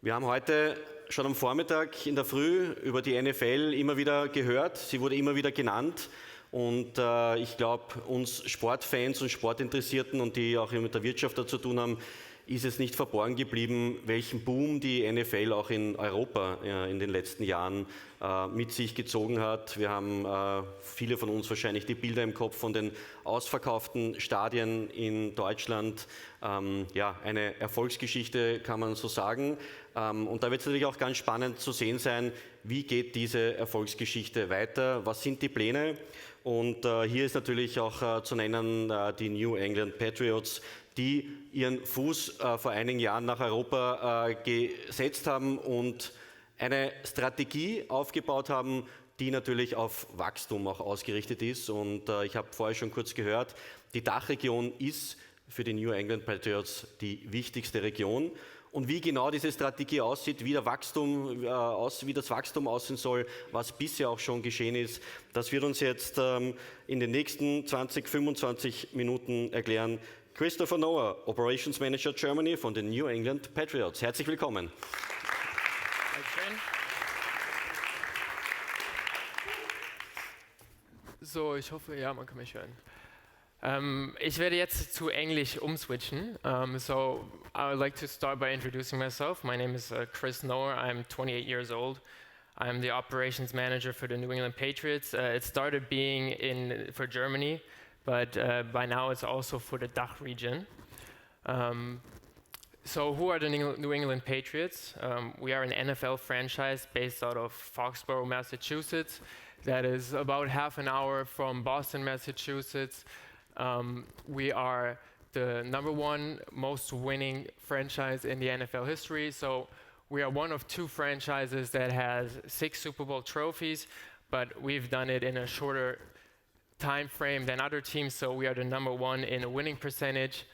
Wir haben heute schon am Vormittag in der Früh über die NFL immer wieder gehört. Sie wurde immer wieder genannt. Und ich glaube, uns Sportfans und Sportinteressierten und die auch mit der Wirtschaft dazu tun haben, ist es nicht verborgen geblieben, welchen Boom die NFL auch in Europa in den letzten Jahren mit sich gezogen hat. Wir haben viele von uns wahrscheinlich die Bilder im Kopf von den ausverkauften Stadien in Deutschland. Ja, eine Erfolgsgeschichte, kann man so sagen. Und da wird es natürlich auch ganz spannend zu sehen sein, wie geht diese Erfolgsgeschichte weiter, was sind die Pläne. Und hier ist natürlich auch zu nennen die New England Patriots, die ihren Fuß vor einigen Jahren nach Europa gesetzt haben und eine Strategie aufgebaut haben, die natürlich auf Wachstum auch ausgerichtet ist. Und ich habe vorher schon kurz gehört, die DACH-Region ist für die New England Patriots die wichtigste Region. Und wie genau diese Strategie aussieht, wie das Wachstum aussehen soll, was bisher auch schon geschehen ist, das wird uns jetzt in den nächsten 20, 25 Minuten erklären Christopher Noah, Operations Manager Germany von den New England Patriots. Herzlich willkommen. So, ich hoffe, ja, man kann mich hören. Ich werde jetzt zu Englisch umswitchen. So I would like to start by introducing myself. My name is Chris Noah. I'm 28 years old. I'm the operations manager for the New England Patriots. It started being for Germany, but by now it's also for the DACH region. So who are the New England Patriots? We are an NFL franchise based out of Foxborough, Massachusetts. That is about half an hour from Boston, Massachusetts. We are the #1 most winning franchise in the NFL history. So we are one of 2 franchises that has 6 Super Bowl trophies, but we've done it in a shorter time frame than other teams. So we are the #1 in a winning percentage.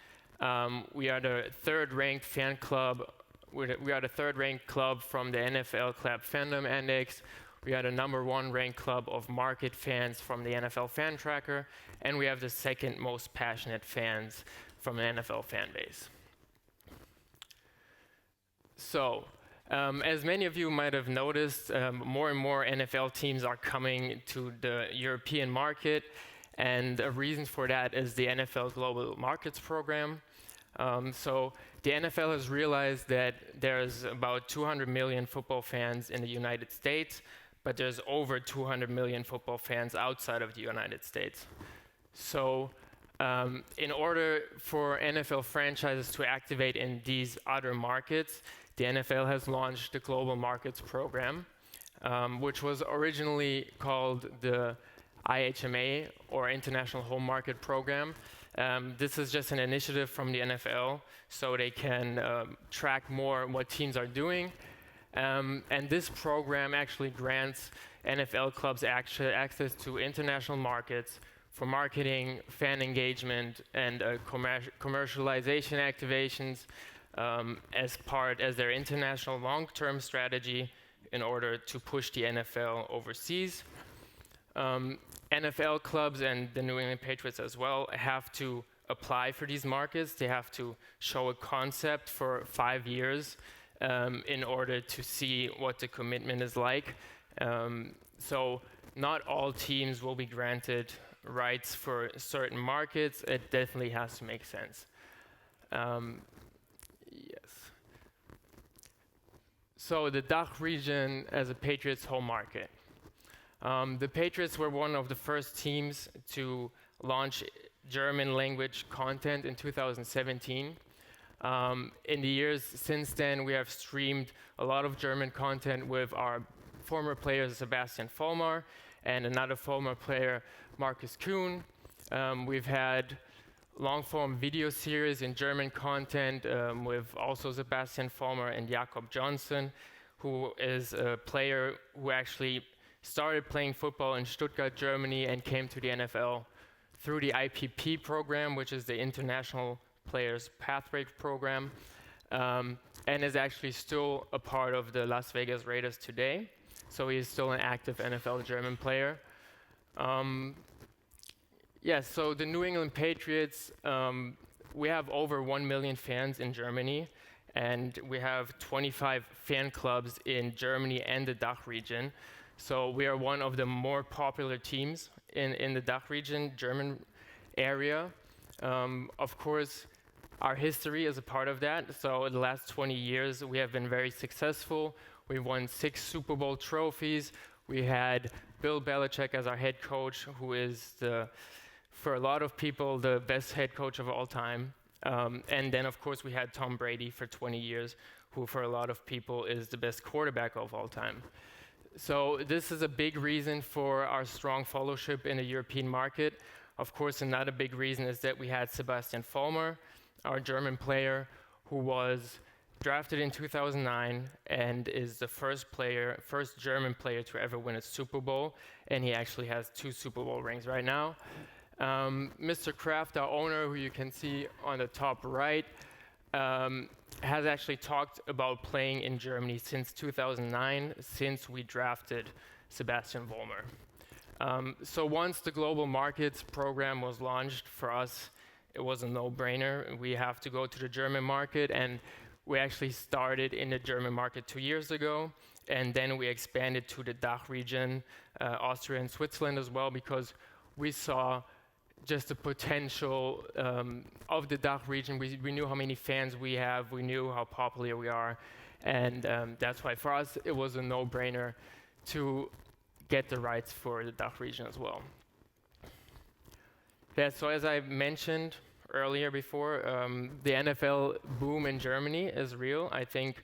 We are the 3rd-ranked fan club. We are the 3rd-ranked club from the NFL Club Fandom Index. We are the #1 ranked club of market fans from the NFL Fan Tracker, and we have the 2nd most passionate fans from the NFL fan base. So, as many of you might have noticed, more and more NFL teams are coming to the European market, and a reason for that is the NFL Global Markets Program. So the NFL has realized that there's about 200 million football fans in the United States, but there's over 200 million football fans outside of the United States. So in order for NFL franchises to activate in these other markets, the NFL has launched the Global Markets Program, which was originally called the IHMA, or International Home Market Program. This is just an initiative from the NFL, so they can track more what teams are doing. And this program actually grants NFL clubs access to international markets for marketing, fan engagement, and commercialization activations as their international long-term strategy in order to push the NFL overseas. NFL clubs and the New England Patriots as well have to apply for these markets. They have to show a concept for 5 years in order to see what the commitment is like. So not all teams will be granted rights for certain markets. It definitely has to make sense. Yes. So the DACH region as a Patriots home market. The Patriots were one of the first teams to launch German language content in 2017. In the years since then, we have streamed a lot of German content with our former players Sebastian Vollmer and another former player, Markus Kuhn. We've had long-form video series in German content with also Sebastian Vollmer and Jakob Johnson, who is a player who actually started playing football in Stuttgart, Germany, and came to the NFL through the IPP program, which is the International Players Pathway Program, and is actually still a part of the Las Vegas Raiders today. So he is still an active NFL German player. Yes, so the New England Patriots, we have over 1 million fans in Germany, and we have 25 fan clubs in Germany and the DACH region. So we are one of the more popular teams in the DACH region, German area. Of course, our history is a part of that. So in the last 20 years, we have been very successful. We won 6 Super Bowl trophies. We had Bill Belichick as our head coach, who is, for a lot of people, the best head coach of all time. And then, of course, we had Tom Brady for 20 years, who for a lot of people is the best quarterback of all time. So this is a big reason for our strong followership in the European market. Of course, another big reason is that we had Sebastian Vollmer, our German player, who was drafted in 2009 and is the first German player to ever win a Super Bowl, and he actually has 2 Super Bowl rings right now. Mr. Kraft, our owner, who you can see on the top right, has actually talked about playing in Germany since 2009, since we drafted Sebastian Vollmer. So once the global markets program was launched, for us, it was a no-brainer. We have to go to the German market, and we actually started in the German market 2 years ago, and then we expanded to the DACH region, Austria and Switzerland as well, because we saw just the potential of the DACH region. We knew how many fans we have, we knew how popular we are, and that's why for us it was a no-brainer to get the rights for the DACH region as well. Yeah, so as I mentioned earlier before, the NFL boom in Germany is real. I think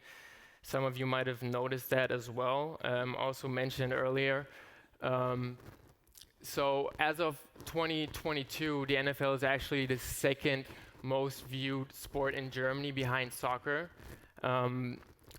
some of you might have noticed that as well. Also mentioned earlier. So as of 2022, the NFL is actually the second most viewed sport in Germany behind soccer.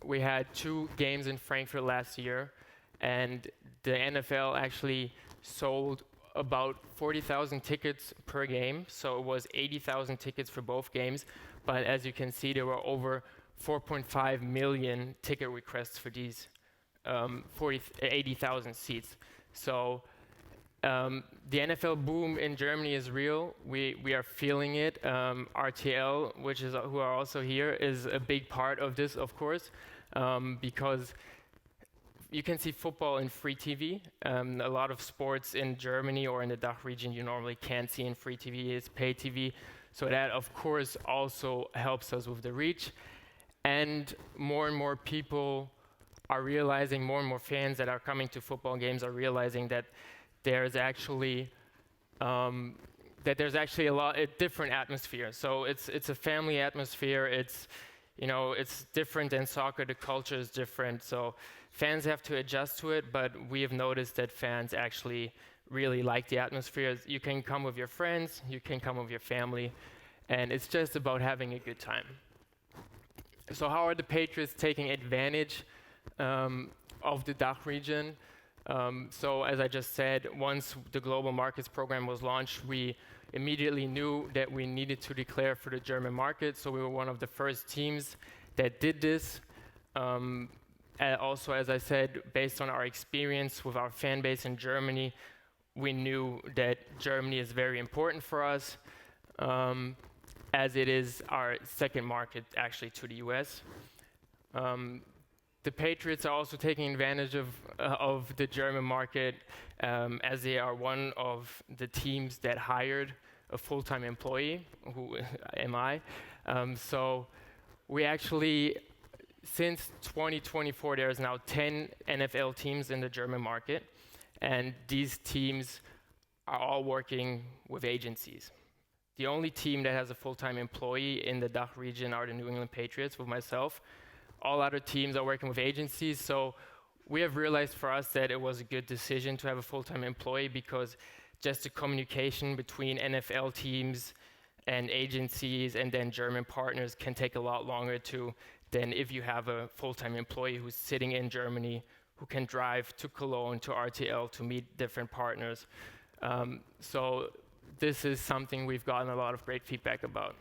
We had 2 games in Frankfurt last year, and the NFL actually sold about 40,000 tickets per game, so it was 80,000 tickets for both games, but as you can see, there were over 4.5 million ticket requests for these 80,000 seats. So the NFL boom in Germany is real. We are feeling it. RTL, who are also here, is a big part of this, of course, because you can see football in free TV. A lot of sports in Germany or in the DACH region you normally can't see in free TV, it's pay TV. So that, of course, also helps us with the reach. And more people are realizing, more and more fans that are coming to football games are realizing that there's actually a different atmosphere. So it's a family atmosphere. It's different than soccer. The culture is different. So fans have to adjust to it, but we have noticed that fans actually really like the atmosphere. You can come with your friends, you can come with your family, and it's just about having a good time. So how are the Patriots taking advantage of the DACH region? So as I just said, once the Global Markets Program was launched, we immediately knew that we needed to declare for the German market, so we were one of the first teams that did this. Also, as I said, based on our experience with our fan base in Germany, we knew that Germany is very important for us, as it is our second market actually to the US. The Patriots are also taking advantage of the German market, as they are one of the teams that hired a full-time employee, who am I. So we actually, since 2024, there's now 10 NFL teams in the German market, and these teams are all working with agencies. The only team that has a full-time employee in the DACH region are the New England Patriots, with myself. All other teams are working with agencies, so we have realized for us that it was a good decision to have a full-time employee, because just the communication between NFL teams and agencies and then German partners can take a lot longer than if you have a full-time employee who's sitting in Germany, who can drive to Cologne, to RTL, to meet different partners. So this is something we've gotten a lot of great feedback about.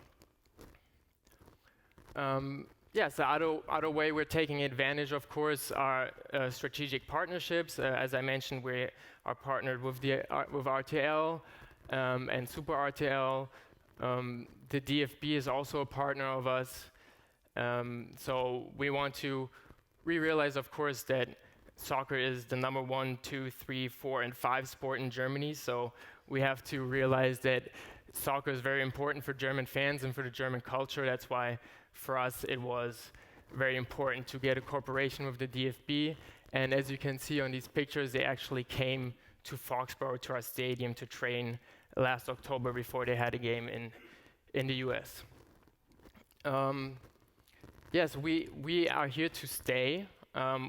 So other way we're taking advantage, of course, are strategic partnerships. As I mentioned, we are partnered with RTL and Super RTL. The DFB is also a partner of us. So we realize, of course, that soccer is the number 1, 2, 3, 4, and 5 sport in Germany. So we have to realize that soccer is very important for German fans and for the German culture. That's why for us it was very important to get a cooperation with the DFB. And as you can see on these pictures, they actually came to Foxborough, to our stadium, to train last October before they had a game in the US. Yes, we are here to stay.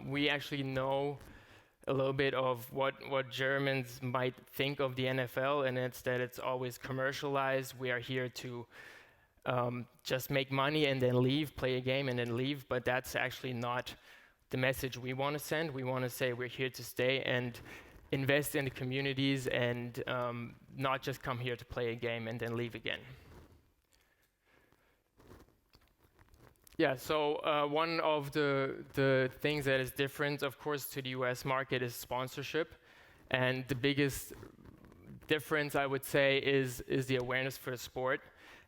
We actually know a little bit of what Germans might think of the NFL, and it's that it's always commercialized. We are here to just make money and then leave, play a game and then leave, but that's actually not the message we want to send. We want to say we're here to stay and invest in the communities and not just come here to play a game and then leave again. Yeah, so one of the things that is different, of course, to the US market is sponsorship. And the biggest difference, I would say, is the awareness for the sport.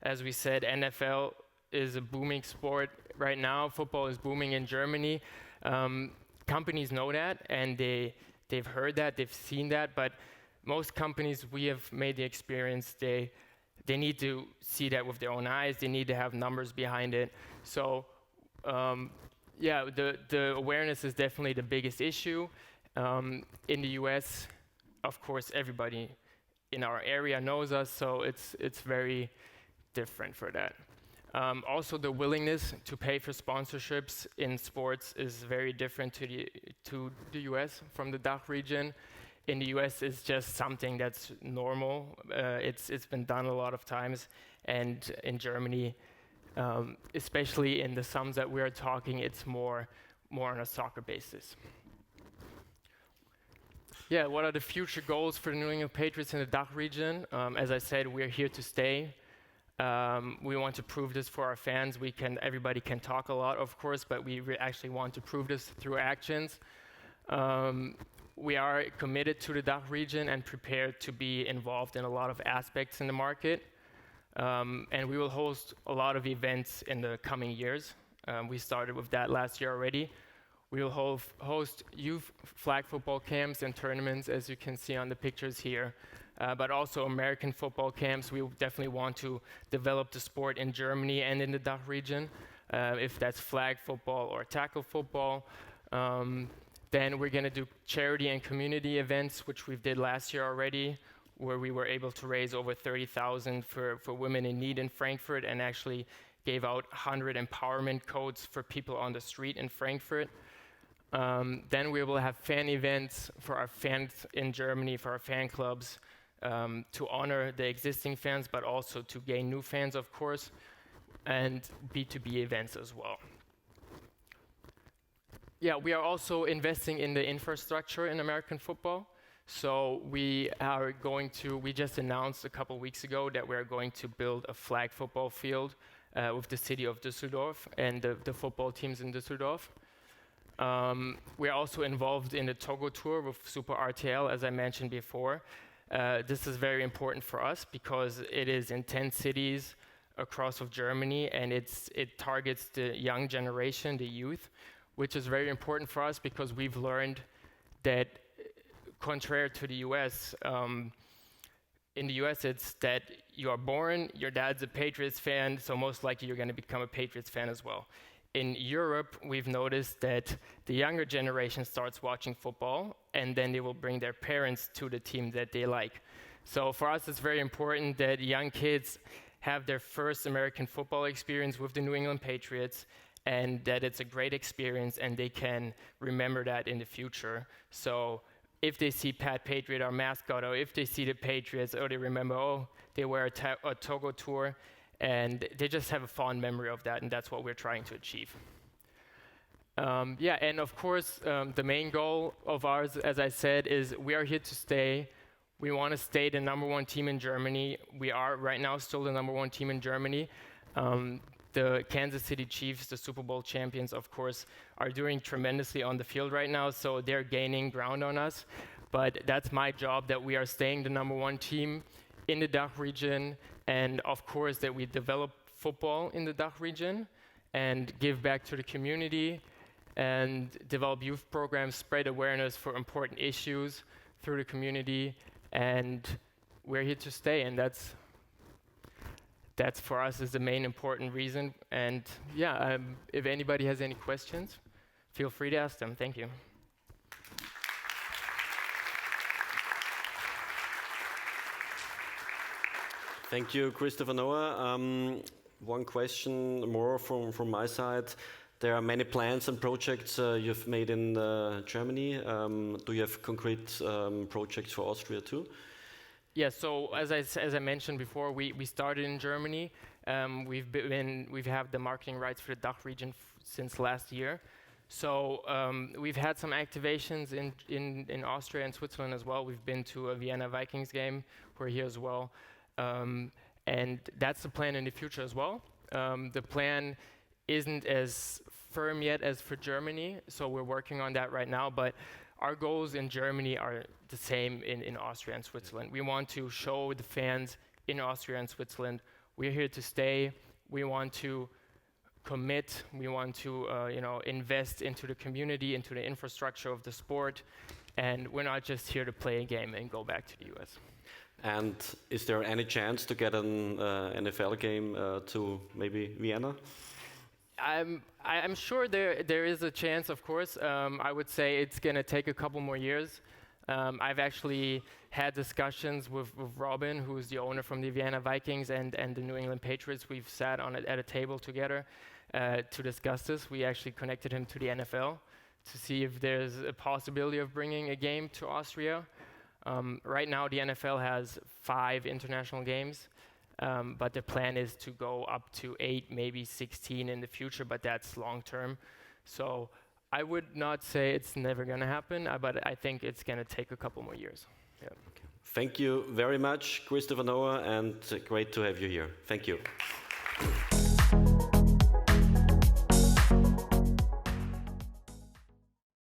As we said, NFL is a booming sport right now. Football is booming in Germany. Companies know that, and they've heard that, they've seen that, but most companies, we have made the experience, they need to see that with their own eyes. They need to have numbers behind it. So, yeah, the awareness is definitely the biggest issue. In the US, of course, everybody in our area knows us, so it's very different for that. Also, the willingness to pay for sponsorships in sports is very different to the US from the DACH region. In the US, it's just something that's normal. It's been done a lot of times, and in Germany, especially in the sums that we are talking, it's more on a soccer basis. Yeah, what are the future goals for the New England Patriots in the DACH region? As I said, we're here to stay. We want to prove this for our fans. Everybody can talk a lot, of course, but we actually want to prove this through actions. We are committed to the DACH region and prepared to be involved in a lot of aspects in the market. And we will host a lot of events in the coming years. We started with that last year already. We will host youth flag football camps and tournaments, as you can see on the pictures here. But also American football camps. We definitely want to develop the sport in Germany and in the DACH region, if that's flag football or tackle football. Then we're going to do charity and community events, which we did last year already, where we were able to raise over 30,000 for women in need in Frankfurt, and actually gave out 100 empowerment codes for people on the street in Frankfurt. Then we will have fan events for our fans in Germany, for our fan clubs, to honor the existing fans, but also to gain new fans, of course, and B2B events as well. Yeah, we are also investing in the infrastructure in American football. So we just announced a couple weeks ago that we're going to build a flag football field with the city of Düsseldorf and the football teams in Düsseldorf. We are also involved in the Togo Tour with Super RTL, as I mentioned before. This is very important for us because it is in 10 cities across of Germany, and it targets the young generation, the youth, which is very important for us because we've learned that, contrary to the US, in the US it's that you are born, your dad's a Patriots fan, so most likely you're going to become a Patriots fan as well. In Europe, we've noticed that the younger generation starts watching football, and then they will bring their parents to the team that they like. So for us, it's very important that young kids have their first American football experience with the New England Patriots, and that it's a great experience, and they can remember that in the future. So if they see Pat Patriot, our mascot, or if they see the Patriots, or they remember, they were a Togo Tour, and they just have a fond memory of that, and that's what we're trying to achieve. Yeah, and of course, the main goal of ours, as I said, is we are here to stay. We want to stay the number 1 team in Germany. We are right now still the number 1 team in Germany. The Kansas City Chiefs, the Super Bowl champions, of course, are doing tremendously on the field right now, so they're gaining ground on us. But that's my job, that we are staying the number 1 team in the DACH region, and of course that we develop football in the DACH region, and give back to the community and develop youth programs, spread awareness for important issues through the community, and we're here to stay, and that's for us is the main important reason. And yeah, if anybody has any questions, feel free to ask them. Thank you. Thank you, Christopher Noah. One question more from my side. There are many plans and projects you've made in Germany. Do you have concrete projects for Austria too? Yeah, so as I mentioned before, we started in Germany. We've had the marketing rights for the DACH region since last year. So we've had some activations in Austria and Switzerland as well. We've been to a Vienna Vikings game. We're here as well. And that's the plan in the future as well. The plan isn't as firm yet as for Germany, so we're working on that right now. But our goals in Germany are the same in Austria and Switzerland. We want to show the fans in Austria and Switzerland we're here to stay. We want to commit. We want to invest into the community, into the infrastructure of the sport, and we're not just here to play a game and go back to the US. And is there any chance to get an NFL game to maybe Vienna? I'm sure there is a chance, of course. I would say it's going to take a couple more years. I've actually had discussions with Robin, who's the owner from the Vienna Vikings and the New England Patriots. We've sat at a table together to discuss this. We actually connected him to the NFL to see if there's a possibility of bringing a game to Austria. Right now, the NFL has 5 international games, but the plan is to go up to 8, maybe 16 in the future, but that's long term. So I would not say it's never going to happen, but I think it's going to take a couple more years. Yeah. Okay. Thank you very much, Christopher Noah, and great to have you here. Thank you.